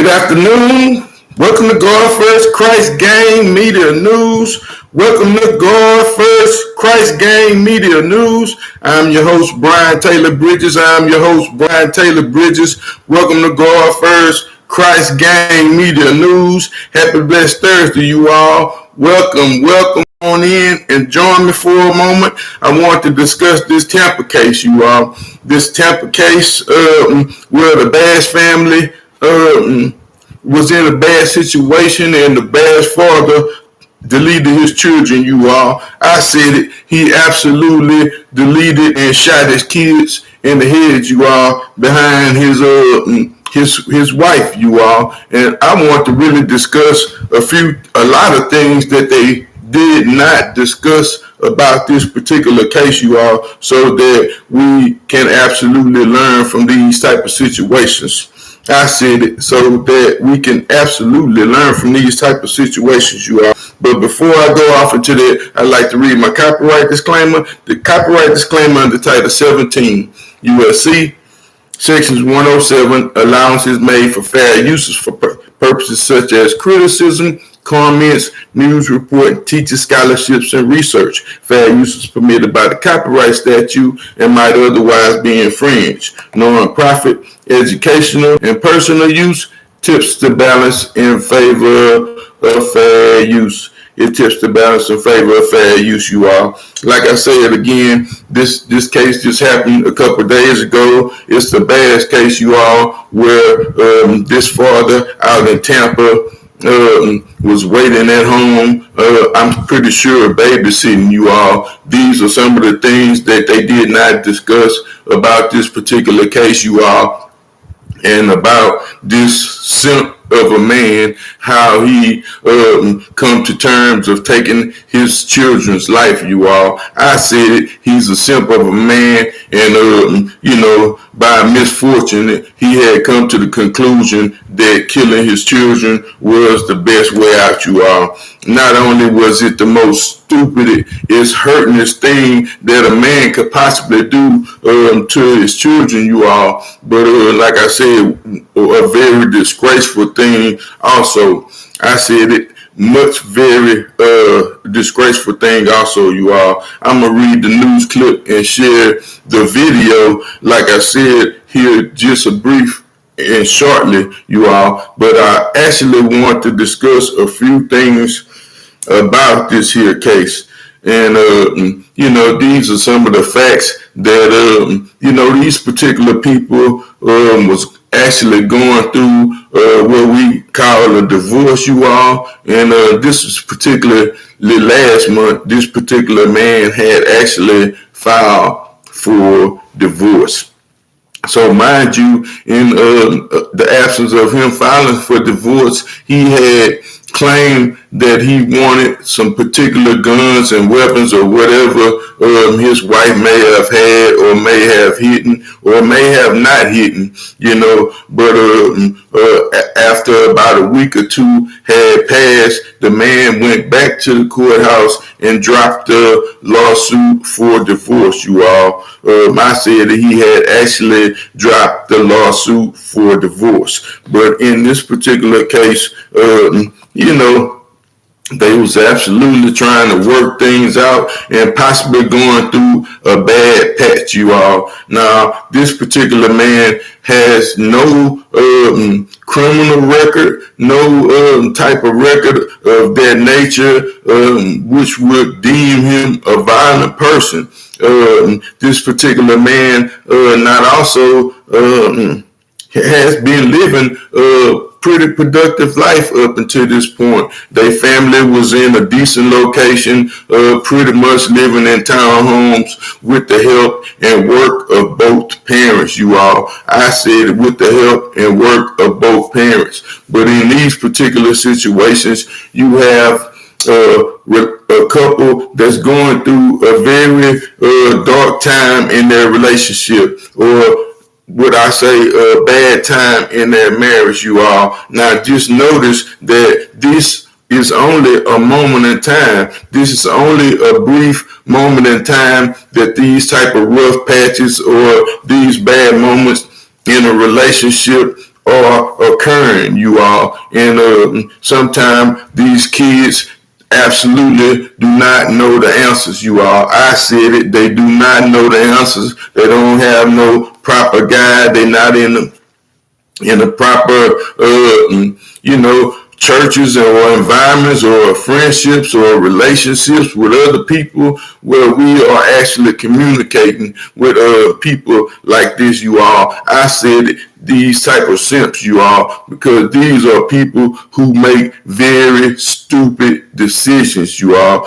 afternoon. Welcome to God First Christ Gang Media News. Welcome to God First Christ Gang Media News. I'm your host, Brian Taylor Bridges. Welcome to God First Christ Gang Media News. Happy blessed Thursday, you all. Welcome on in and join me for a moment. I want to discuss this Tampa case, you all. This Tampa case where the Bass family was in a bad situation and the Bass father deleted his children, you all. I said it. He absolutely deleted and shot his kids in the head, you all, behind his wife, you all. And I want to really discuss a lot of things that they did not discuss about this particular case, you all, so that we can absolutely learn from these type of situations. I said it so that we can absolutely learn from these type of situations, you all. But before I go off into that, I'd like to read my copyright disclaimer. The copyright disclaimer under Title 17, USC, Sections 107, allowances made for fair uses for purposes such as criticism, comments, news report, teacher scholarships, and research. Fair use is permitted by the copyright statute and might otherwise be infringed. Non-profit, educational, and personal use tips the balance in favor of fair use. It tips the balance in favor of fair use, you all. Like I said again, this case just happened a couple of days ago. It's the Bass case, you all, where this father out in Tampa was waiting at home. I'm pretty sure babysitting, you all. These are some of the things that they did not discuss about this particular case, you all, and about this simp of a man, how he come to terms of taking his children's life, you all. I said it. He's a simp of a man, and by misfortune, he had come to the conclusion that killing his children was the best way out, you all. Not only was it the most stupid, it's hurtingest thing that a man could possibly do to his children, you all. But like I said, a very disgraceful thing also. I said it. Much very disgraceful thing also, you all. I'm going to read the news clip and share the video, like I said here, just a brief and shortly, you all. But I actually want to discuss a few things about this here case. And, these are some of the facts that, these particular people was actually going through what we call a divorce, you all. And this is particularly last month, this particular man had actually filed for divorce. So mind you, in the absence of him filing for divorce, he had claimed that he wanted some particular guns and weapons or whatever his wife may have had or may have hidden or may have not hidden, but after about a week or two had passed, the man went back to the courthouse and dropped the lawsuit for divorce, you all. I said that he had actually dropped the lawsuit for divorce. But in this particular case, they was absolutely trying to work things out and possibly going through a bad patch, you all. Now, this particular man has no criminal record, no type of record of that nature, which would deem him a violent person. This particular man not also has been living pretty productive life up until this point. Their family was in a decent location, pretty much living in townhomes with the help and work of both parents, you all. I said with the help and work of both parents. But in these particular situations, you have a couple that's going through a very dark time in their relationship, or would I say a bad time in their marriage, you all. Now just notice that this is only a moment in time. This is only a brief moment in time that these type of rough patches or these bad moments in a relationship are occurring, you all. And sometimes these kids absolutely do not know the answers, you all. I said it. They do not know the answers. They don't have no proper guide. They're not in the proper, churches or environments or friendships or relationships with other people where we are actually communicating with people like this, you all. I said these type of simps, you all, because these are people who make very stupid decisions, you all,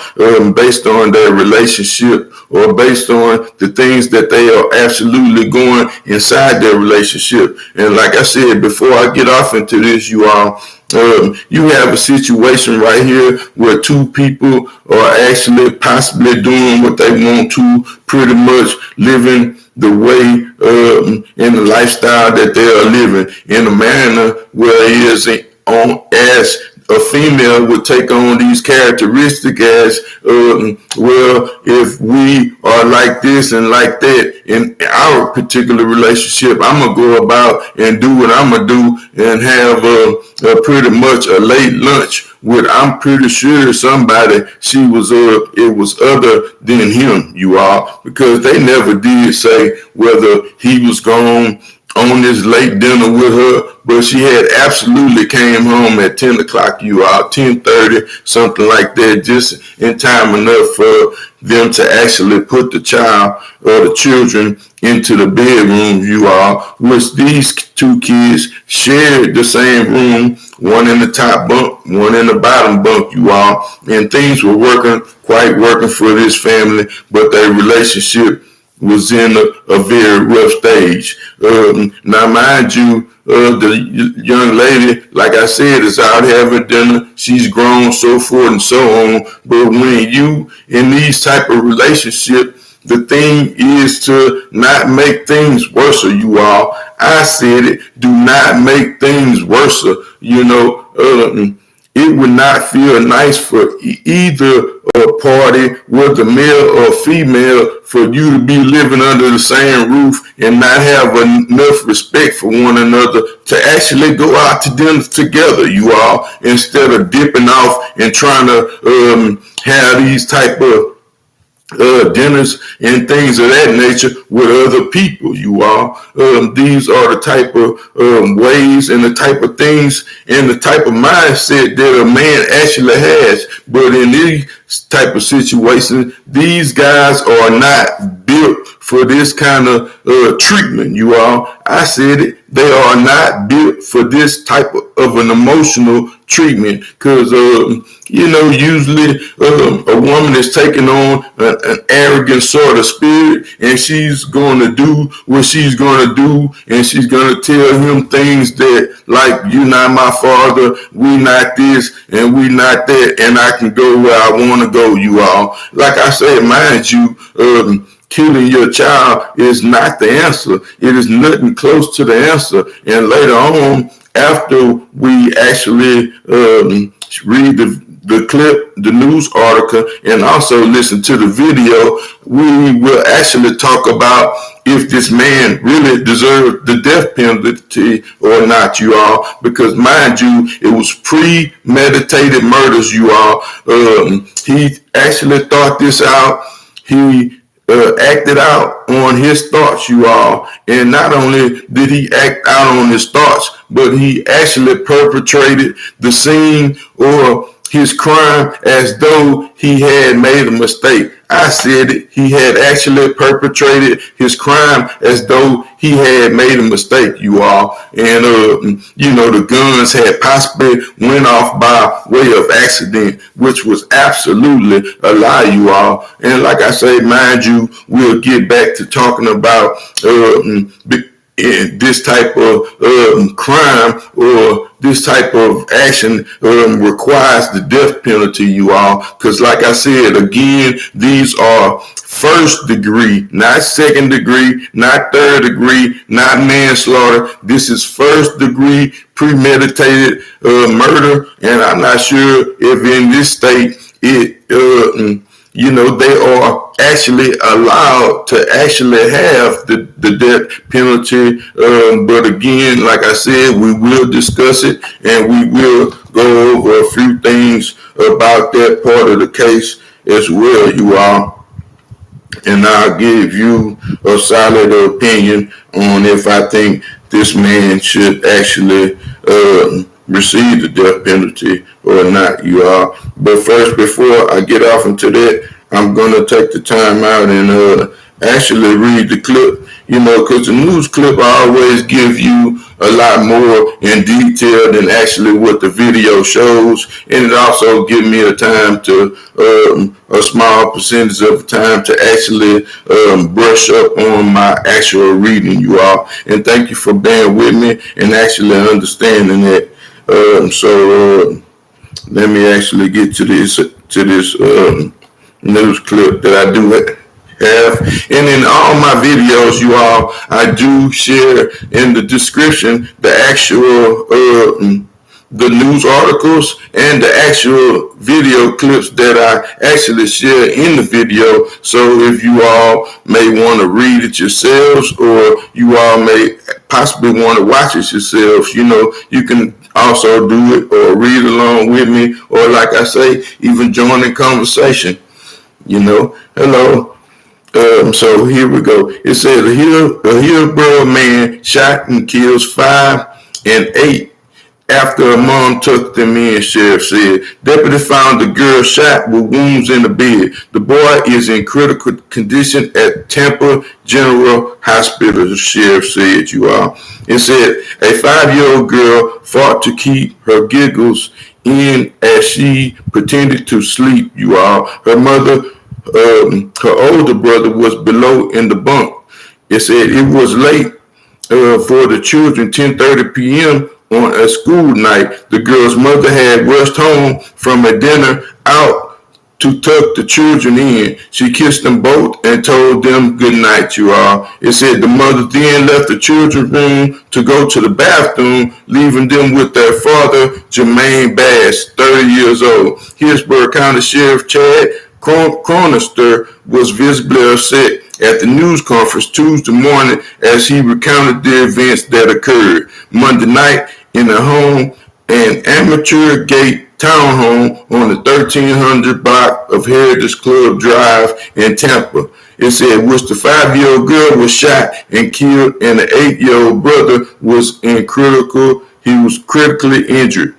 based on their relationship or based on the things that they are absolutely going inside their relationship. And like I said, before I get off into this, you all, you have a situation right here where two people are actually possibly doing what they want to, pretty much living the way in the lifestyle that they are living in a manner where it is on as a female would take on these characteristics as, well, if we are like this and like that in our particular relationship, I'm going to go about and do what I'm going to do and have pretty much a late lunch with, I'm pretty sure somebody, it was other than him, you all, because they never did say whether he was gone on this late dinner with her, but she had absolutely came home at 10 o'clock, you all, 10:30, something like that, just in time enough for them to actually put the child or the children into the bedroom, you all, which these two kids shared the same room, one in the top bunk, one in the bottom bunk, you all, and things were working for this family, but their relationship was in a very rough stage. Now, mind you, the young lady, like I said, is out having dinner. She's grown, so forth and so on. But when you in these type of relationship, the thing is to not make things worse, you all. I said it. Do not make things worse. It would not feel nice for either party, whether male or female, for you to be living under the same roof and not have enough respect for one another to actually go out to dinner together, you all, instead of dipping off and trying to have these type of dinners and things of that nature with other people, you all. These are the type of ways and the type of things and the type of mindset that a man actually has. But in these type of situations, these guys are not built for this kind of treatment, you all. I said it. They are not built for this type of an emotional treatment because, usually a woman is taking on an arrogant sort of spirit, and she's going to do what she's going to do, and she's going to tell him things that, like, you're not my father, we not this, and we not that, and I can go where I want to go, you all. Like I said, mind you, killing your child is not the answer. It is nothing close to the answer. And later on, after we actually read the clip, the news article, and also listen to the video, we will actually talk about if this man really deserved the death penalty or not, you all. Because mind you, it was premeditated murders, you all. He actually thought this out. He acted out on his thoughts, you all. And not only did he act out on his thoughts, but he actually perpetrated the scene or his crime as though he had made a mistake. I said it. He had actually perpetrated his crime as though he had made a mistake, you all. And, the guns had possibly went off by way of accident, which was absolutely a lie, you all. And like I say, mind you, we'll get back to talking about this type of crime or this type of action requires the death penalty, you all. Because like I said, again, these are first degree, not second degree, not third degree, not manslaughter. This is first degree premeditated murder. And I'm not sure if in this state they are actually allowed to actually have the death penalty. But again, like I said, we will discuss it and we will go over a few things about that part of the case as well, you all. And I'll give you a solid opinion on if I think this man should actually receive the death penalty or not, you all. But first, before I get off into that, I'm going to take the time out and actually read the clip, because the news clip always give you a lot more in detail than actually what the video shows. And it also gives me a time to, a small percentage of the time to actually brush up on my actual reading, you all. And thank you for being with me and actually understanding that. So let me actually get to this news clip that I do have. And in all my videos, you all, I do share in the description the actual the news articles and the actual video clips that I actually share in the video. So if you all may want to read it yourselves, or you all may possibly want to watch it yourselves, you can also do it or read along with me, or like I say, even join in conversation. Hello. So here we go. It says a Hillsborough man shot and kills 5 and 8 after a mom took them in, sheriff said. Deputy found the girl shot with wounds in the bed. The boy is in critical condition at Tampa General Hospital, the sheriff said, you all. It said a 5-year-old girl fought to keep her giggles in as she pretended to sleep, you all. Her mother, her older brother was below in the bunk. It said it was late for the children, 10:30 p.m. on a school night. The girl's mother had rushed home from a dinner out to tuck the children in. She kissed them both and told them good night, you all. It said the mother then left the children's room to go to the bathroom, leaving them with their father, Jermaine Bass, 30 years old. Hillsborough County Sheriff Chad Cronister was visibly upset at the news conference Tuesday morning as he recounted the events that occurred Monday night in a home, an amateur gate townhome on the 1300 block of Heritage Club Drive in Tampa. It said which the 5-year-old girl was shot and killed, and the 8-year-old brother was critically injured.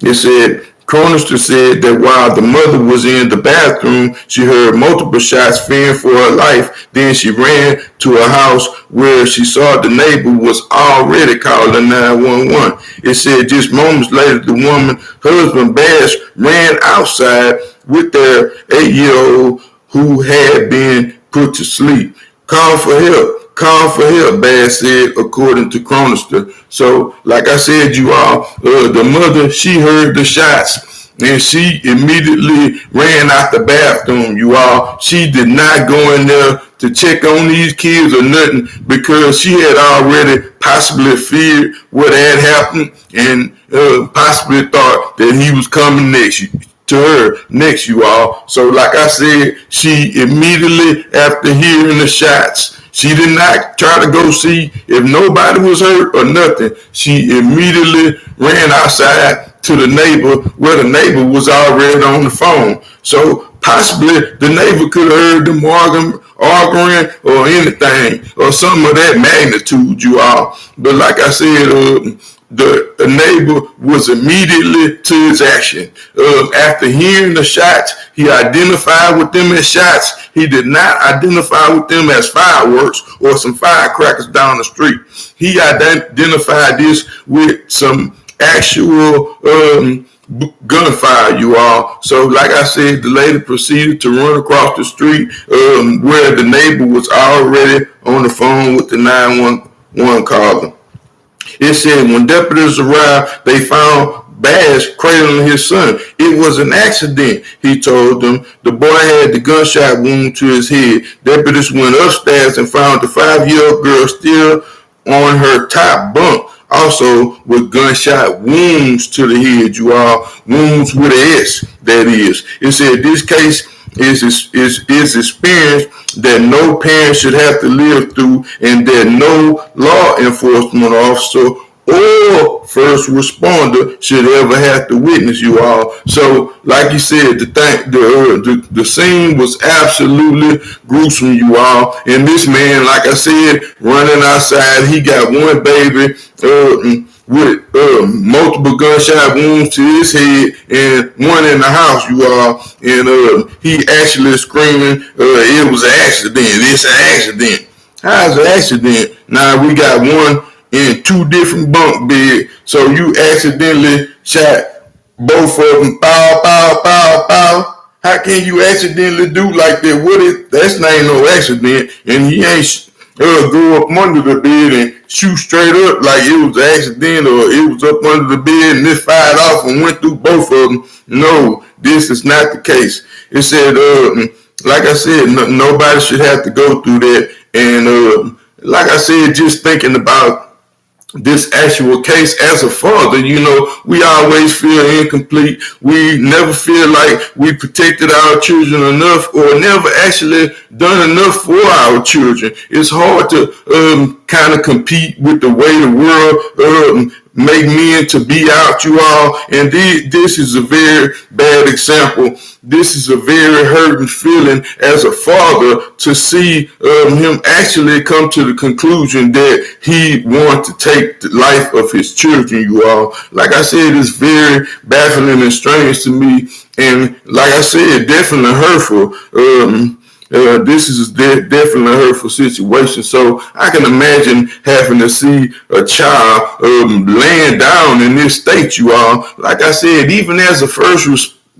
It said Cronister said that while the mother was in the bathroom, she heard multiple shots fearing for her life. Then she ran to a house where she saw the neighbor was already calling 911. It said just moments later, the woman's husband, Bass, ran outside with their 8-year-old who had been put to sleep. Call for help, Bass said, according to Cronister. So, like I said, you all, the mother, she heard the shots and she immediately ran out the bathroom, you all. She did not go in there to check on these kids or nothing, because she had already possibly feared what had happened and possibly thought that he was coming to her next, you all. So, like I said, she immediately, after hearing the shots, she did not try to go see if nobody was hurt or nothing. She immediately ran outside to the neighbor, where the neighbor was already on the phone. So possibly the neighbor could have heard them arguing or anything, or some of that magnitude, you all. But like I said, the neighbor was immediately to his action. After hearing the shots, he identified with them as shots. He did not identify with them as fireworks or some firecrackers down the street. He identified this with some actual gunfire, you all. So like I said, the lady proceeded to run across the street where the neighbor was already on the phone with the 911 caller. It said when deputies arrived, they found Bass cradling his son. It was an accident, he told them. The boy had the gunshot wound to his head. Deputies went upstairs and found the 5-year-old girl still on her top bunk, also with gunshot wounds to the head, you all. Wounds with an S, that is. It said this case is experience that no parent should have to live through, and that no law enforcement officer or first responder should ever have to witness, you all. So, like you said, the scene was absolutely gruesome, you all. And this man, like I said, running outside, he got one baby with multiple gunshot wounds to his head and one in the house, you all. And he actually screaming, it was an accident. It's an accident. How's an accident? Now we got one in two different bunk beds, so you accidentally shot both of them. Pow, pow, pow, pow. How can you accidentally do like that? That's not no accident, and he ain't go up under the bed and shoot straight up like it was an accident, or it was up under the bed and it fired off and went through both of them. No, this is not the case. It said, like I said, nobody should have to go through that. And like I said, just thinking about this actual case as a father, we always feel incomplete. We never feel like we protected our children enough, or never actually done enough for our children. It's hard to kind of compete with the way the world make men to be out, you all. And this is a very bad example. This is a very hurting feeling as a father to see him actually come to the conclusion that he wanted to take the life of his children, you all. Like I said, it's very baffling and strange to me. And like I said, definitely hurtful. This is definitely a hurtful situation. So I can imagine having to see a child laying down in this state, you all. Like I said, even as a first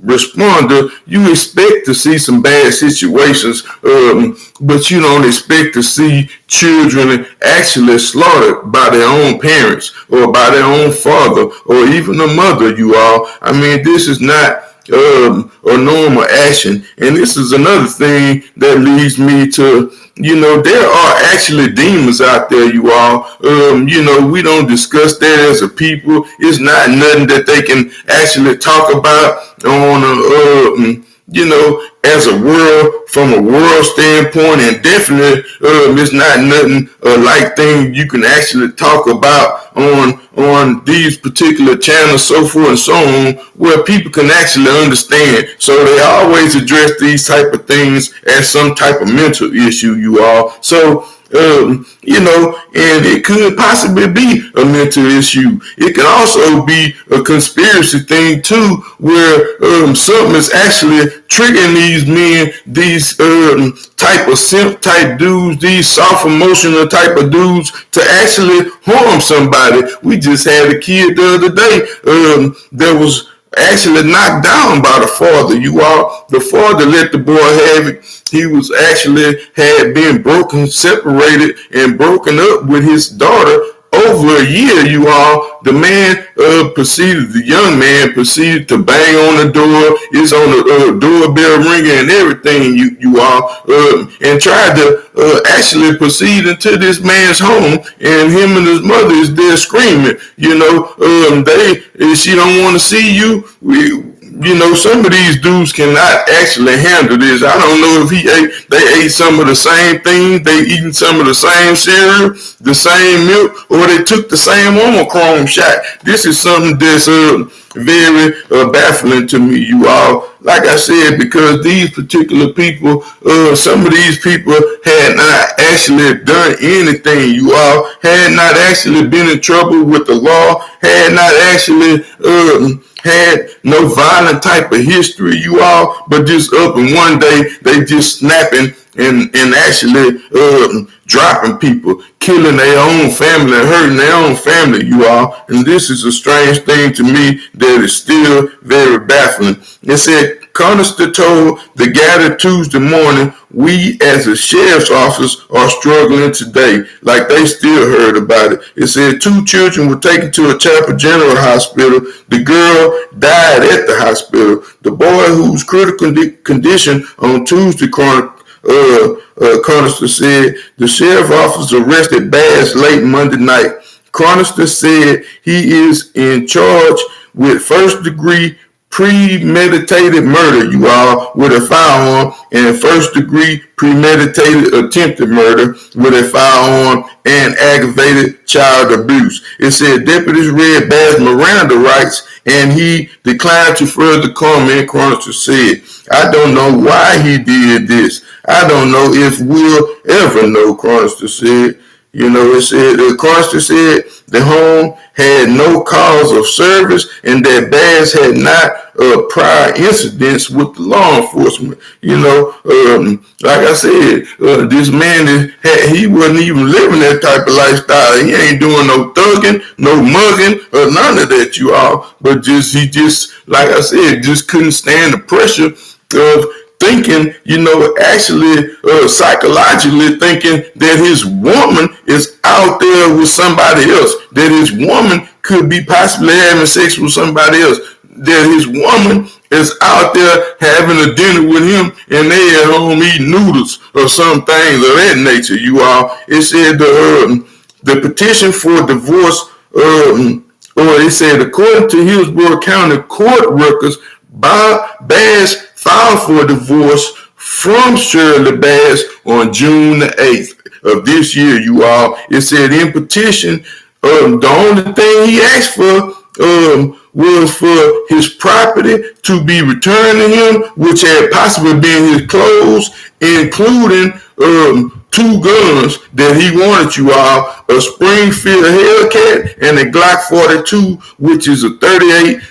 responder, you expect to see some bad situations, but you don't expect to see children actually slaughtered by their own parents or by their own father or even a mother, you all. I mean, this is not a normal action. And this is another thing that leads me to, there are actually demons out there, you all. We don't discuss that as a people. It's not nothing that they can actually talk about on as a world, from a world standpoint, and definitely it's not nothing like thing you can actually talk about on these particular channels, so forth and so on, where people can actually understand. So they always address these type of things as some type of mental issue, you all. So and it could possibly be a mental issue. It can also be a conspiracy thing too, where something is actually triggering these men, these type of simp type dudes, these soft emotional type of dudes, to actually harm somebody. We just had a kid the other day that was actually knocked down by the father, you all. The father let the boy have it. He was actually had been separated and broken up with his daughter over a year, you all. The young man proceeded to bang on the door. It's on the doorbell ringing and everything, you all, and tried to actually proceed into this man's home, and him and his mother is there screaming, she don't want to see you. Some of these dudes cannot actually handle this. I don't know if they ate some of the same things, they eating some of the same cereal, the same milk, or they took the same Omicron shot. This is something that's very baffling to me, you all. Like I said, because these particular people, some of these people had not actually done anything, you all, had not actually been in trouble with the law, had not actually had no violent type of history, you all, but just up and one day they just snapping and actually dropping people, killing their own family and hurting their own family, you all. And this is a strange thing to me that is still very baffling. It said, Conister told the gathered Tuesday morning, we as a sheriff's office are struggling today. Like they still heard about it. It said 2 children were taken to a Tampa General Hospital. The girl died at the hospital. The boy, whose critical condition on Tuesday, Conister said, the sheriff's office arrested Bass late Monday night. Conister said he is in charge with first-degree premeditated murder, you all, with a firearm, and first-degree premeditated attempted murder with a firearm and aggravated child abuse. It said deputies read Bass Miranda rights, and he declined to further comment, Chronister said. I don't know why he did this. I don't know if we'll ever know, Chronister said. You know, it said, the Chronister said the home had no cause of service and that Bass had not prior incidents with the law enforcement. You know, like I said, this man, he wasn't even living that type of lifestyle. He ain't doing no thugging, no mugging, or none of that, you all. But he just, like I said, just couldn't stand the pressure of thinking, you know, actually psychologically thinking that his woman is out there with somebody else, that his woman could be possibly having sex with somebody else, that his woman is out there having a dinner with him and they at home eating noodles or some things of that nature, you all. It said the petition for divorce, or it said, according to Hillsborough County court records, Bass filed for divorce from Shirley Bass on June the 8th of this year, you all. It said in petition, the only thing he asked for was for his property to be returned to him, which had possibly been his clothes, including 2 guns that he wanted, you all, a Springfield Hellcat and a Glock 42, which is a 38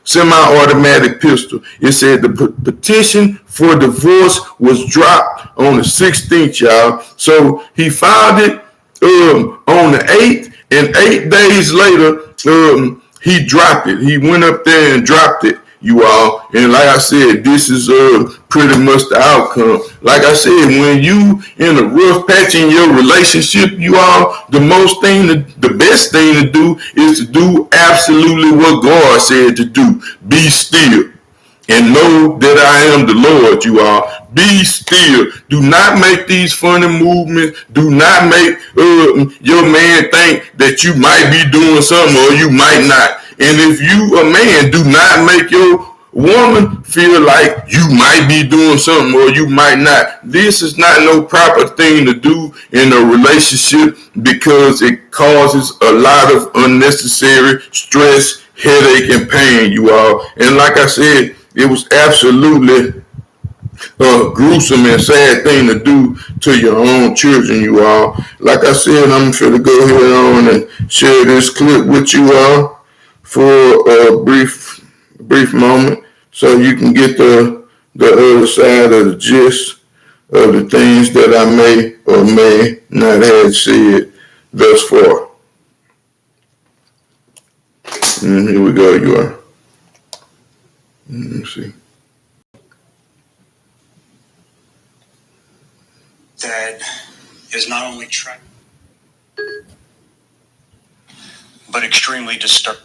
semi-automatic pistol. It said the petition for divorce was dropped on the 16th, y'all. So he filed it on the 8th, and 8 days later, he dropped it. He went up there and dropped it, you all. And like I said, this is pretty much the outcome. Like I said, when you in a rough patch in your relationship, you all, the best thing to do is to do absolutely what God said to do. Be still and know that I am the Lord, you all. Be still. Do not make these funny movements. Do not make your man think that you might be doing something or you might not. And if you, a man, do not make your woman feel like you might be doing something or you might not. This is not no proper thing to do in a relationship because it causes a lot of unnecessary stress, headache, and pain, you all. And like I said, it was absolutely a gruesome and sad thing to do to your own children, you all. Like I said, I'm going to go ahead on and share this clip with you all for a brief moment so you can get the other side of the gist of the things that I may or may not have said thus far. And here we go, you are. Let me see. That is not only tragic, but extremely disturbing.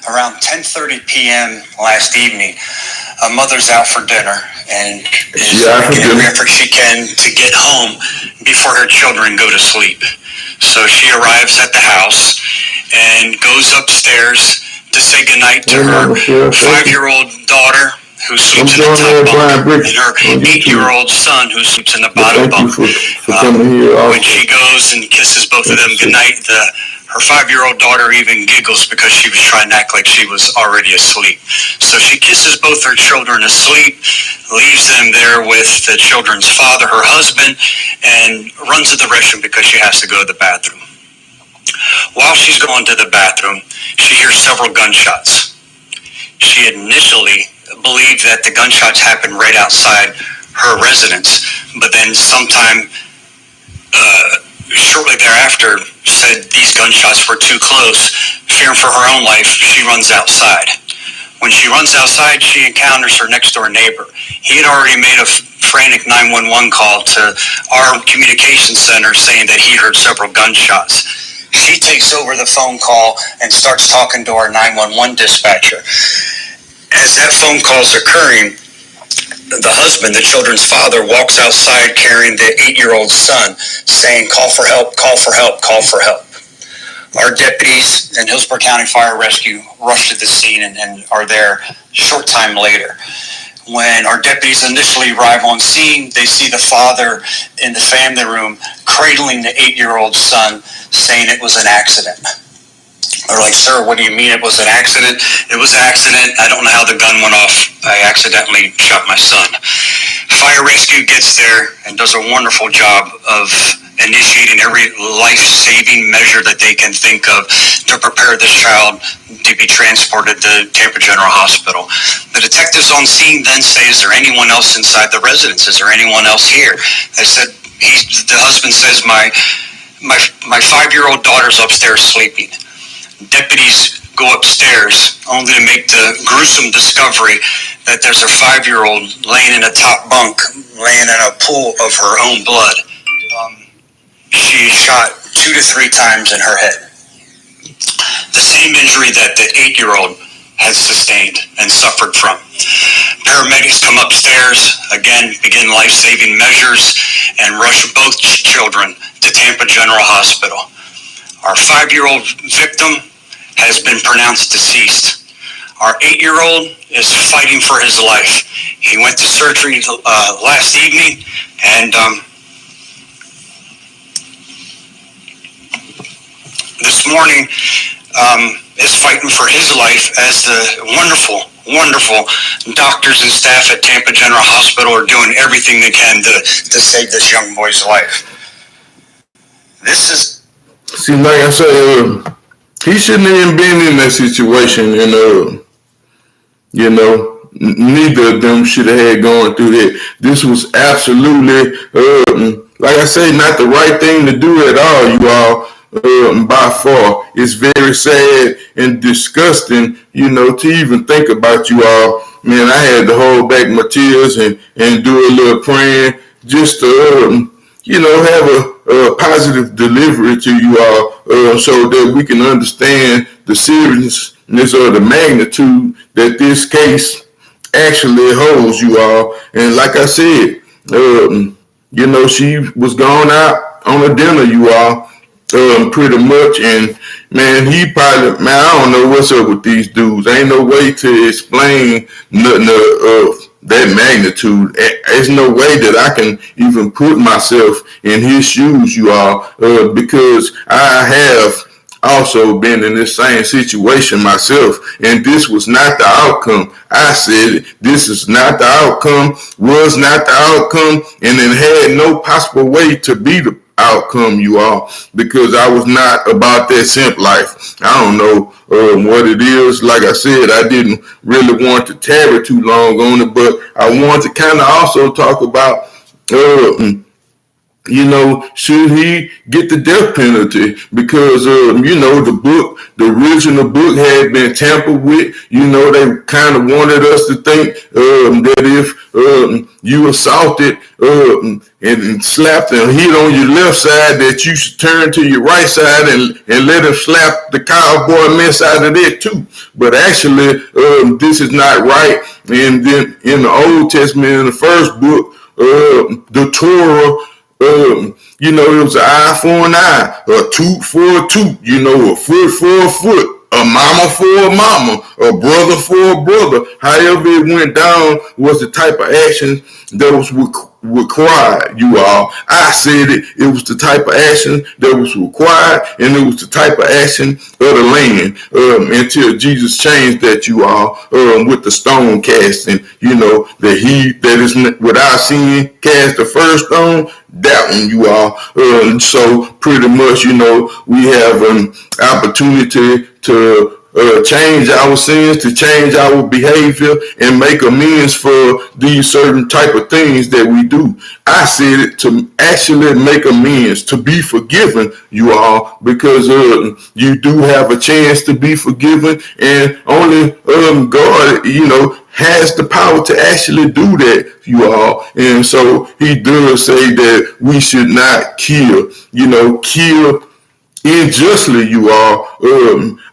Around 10:30 p.m. last evening, a mother's out for dinner and is making every effort she can to get home before her children go to sleep. So she arrives at the house and goes upstairs to say goodnight to her 5-year-old daughter, who sleeps in the top bunk, and her 8-year-old son, who sleeps in the bottom bunk. When she goes and kisses both of them goodnight, her 5-year-old daughter even giggles because she was trying to act like she was already asleep. So she kisses both her children asleep, leaves them there with the children's father, her husband, and runs to the restroom because she has to go to the bathroom. While she's going to the bathroom, she hears several gunshots. She initially believed that the gunshots happened right outside her residence, but then sometime shortly thereafter said these gunshots were too close. Fearing for her own life, she runs outside. When she runs outside, she encounters her next door neighbor. He had already made a frantic 911 call to our communication center saying that he heard several gunshots. She takes over the phone call and starts talking to our 911 dispatcher. As that phone call's occurring, the husband, the children's father, walks outside carrying the 8-year-old son, saying, "Call for help, call for help, call for help." Our deputies and Hillsborough County Fire Rescue rush to the scene and are there a short time later. When our deputies initially arrive on scene, they see the father in the family room cradling the 8-year-old son, saying it was an accident. They're like, "Sir, what do you mean it was an accident?" "It was an accident. I don't know how the gun went off. I accidentally shot my son." Fire Rescue gets there and does a wonderful job of initiating every life-saving measure that they can think of to prepare this child to be transported to Tampa General Hospital. The detectives on scene then say, "Is there anyone else inside the residence? Is there anyone else here?" They said, the husband says, my 5-year-old daughter's upstairs sleeping." Deputies go upstairs only to make the gruesome discovery that there's a 5-year-old laying in a top bunk, laying in a pool of her own blood. She shot 2 to 3 times in her head. The same injury that the 8-year-old had sustained and suffered from. Paramedics come upstairs, again begin life-saving measures, and rush both children to Tampa General Hospital. Our 5-year-old victim has been pronounced deceased. Our 8-year-old is fighting for his life. He went to surgery last evening, and this morning is fighting for his life as the wonderful doctors and staff at Tampa General Hospital are doing everything they can to save this young boy's life. This is... See, like I said, he shouldn't have been in that situation, and neither of them should have had going through that. This was absolutely, like I say, not the right thing to do at all, you all. By far, it's very sad and disgusting, to even think about, you all. Man, I had to hold back my tears and do a little praying just to, have a positive delivery to you all, so that we can understand the seriousness or the magnitude that this case actually holds, you all. And like I said, she was gone out on a dinner, you all. Pretty much, and man, I don't know what's up with these dudes. Ain't no way to explain nothing of that magnitude. There's no way that I can even put myself in his shoes, you all, because I have also been in this same situation myself, and this was not the outcome. I said it. This is not the outcome, was not the outcome, and it had no possible way to be the outcome, you all, because I was not about that simp life. I don't know what it is. Like I said, I didn't really want to tarry too long on it, but I want to kind of also talk about should he get the death penalty? Because, the original book had been tampered with. They kind of wanted us to think that if you assaulted and slapped and hit on your left side, that you should turn to your right side and let him slap the cowboy mess out of that too. But actually, this is not right. And then in the Old Testament, in the first book, the Torah, it was an eye for an eye, a tooth for a tooth, a foot for a foot, a mama for a mama, a brother for a brother. However it went down was the type of action that was required, you all. I said it was the type of action that was required, and it was the type of action of the land, until Jesus changed that, you all, with the stone casting, that is without sin cast the first stone, that one, you all. So pretty much, we have an opportunity to change our sins, to change our behavior, and make amends for these certain type of things that we do. I said it, to actually make amends, to be forgiven, you all, because you do have a chance to be forgiven, and only God, has the power to actually do that, you all. And so he does say that we should not kill, unjustly, you all.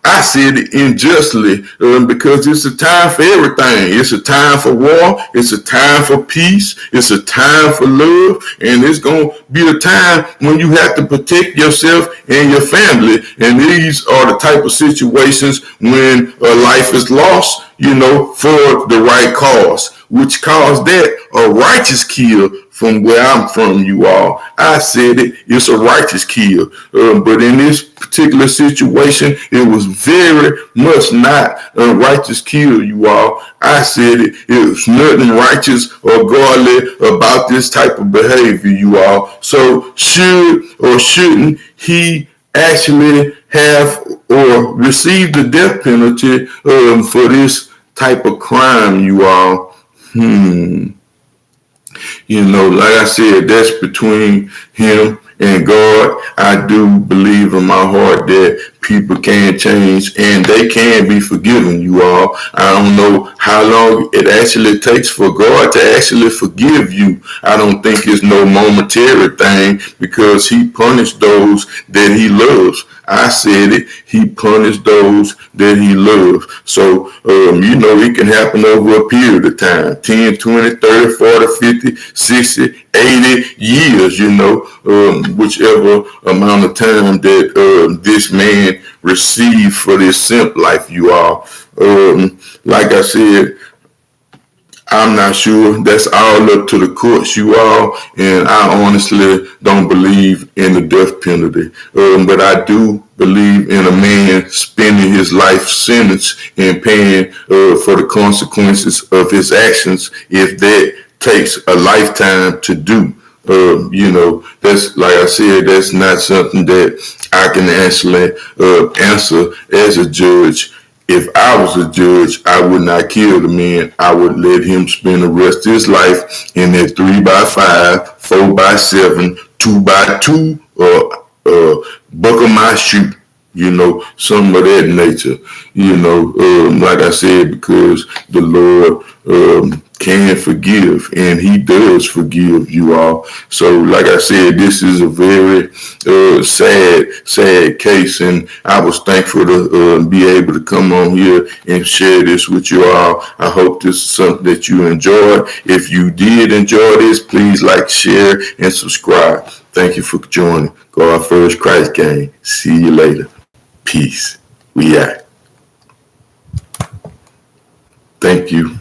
I said it unjustly because it's a time for everything. It's a time for war. It's a time for peace. It's a time for love. And it's going to be a time when you have to protect yourself and your family. And these are the type of situations when a life is lost, for the right cause, which caused that a righteous kill from where I'm from, you all. I said it's a righteous kill. But in this particular situation, it was very much not a righteous kill, you all. I said it was nothing righteous or godly about this type of behavior, you all. So should or shouldn't he actually have or receive the death penalty for this type of crime, you all? Like I said, that's between him and God. I do believe in my heart that people can change and they can be forgiven, you all. I don't know how long it actually takes for God to actually forgive you. I don't think it's no momentary thing because he punished those that he loves. I said it. He punished those that he loves. So, it can happen over a period of time, 10, 20, 30, 40, 50, 60, 80 years, whichever amount of time that this man received for this simp life, you all. Like I said, I'm not sure. That's all up to the courts, you all. And I honestly don't believe in the death penalty. But I do believe in a man spending his life sentence and paying for the consequences of his actions if that takes a lifetime to do. That's, like I said, that's not something that I can actually answer as a judge. If I was a judge, I would not kill the man. I would let him spend the rest of his life in that 3x5, 4x7, 2x2, buckle my shoe. Some of that nature. Like I said, because the Lord can forgive, and he does forgive, you all. So, like I said, this is a very sad case, and I was thankful to be able to come on here and share this with you all. I hope this is something that you enjoyed. If you did enjoy this, please like, share, and subscribe. Thank you for joining God First Christ Gang. See you later. Peace. We out. Thank you.